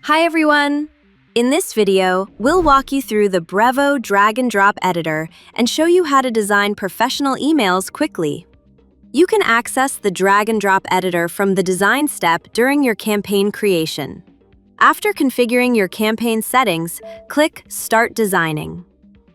Hi everyone! In this video, we'll walk you through the Brevo drag and drop editor and show you how to design professional emails quickly. You can access the drag and drop editor from the design step during your campaign creation. After configuring your campaign settings, click Start Designing.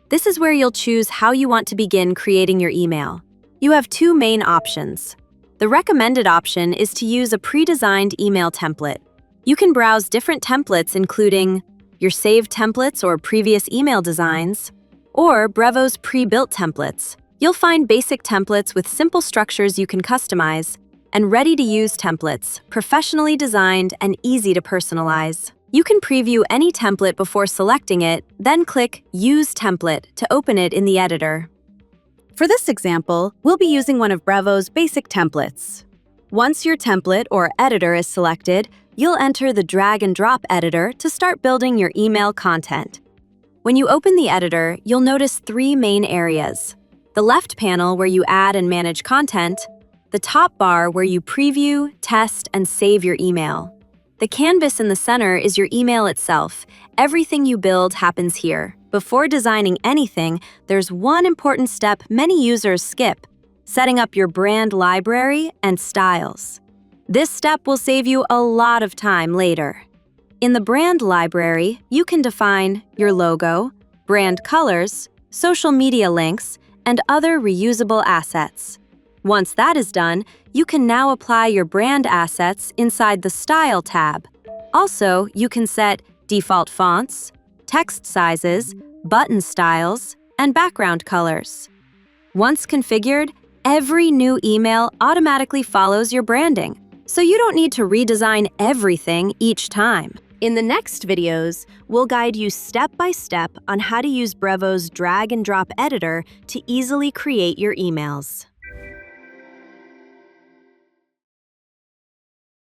This is where you'll choose how you want to begin creating your email. You have two main options. The recommended option is to use a pre-designed email template. You can browse different templates including your saved templates or previous email designs, or Brevo's pre-built templates. You'll find basic templates with simple structures you can customize, and ready-to-use templates, professionally designed and easy to personalize. You can preview any template before selecting it, then click Use Template to open it in the editor. For this example, we'll be using one of Brevo's basic templates. Once your template or editor is selected, you'll enter the drag and drop editor to start building your email content. When you open the editor, you'll notice three main areas: the left panel where you add and manage content, the top bar where you preview, test, and save your email. The canvas in the center is your email itself. Everything you build happens here. Before designing anything, there's one important step many users skip: setting up your brand library and styles. This step will save you a lot of time later. In the brand library, you can define your logo, brand colors, social media links, and other reusable assets. Once that is done, you can now apply your brand assets inside the Style tab. Also, you can set default fonts, text sizes, button styles, and background colors. Once configured, every new email automatically follows your branding, so you don't need to redesign everything each time. In the next videos, we'll guide you step by step on how to use Brevo's drag and drop editor to easily create your emails.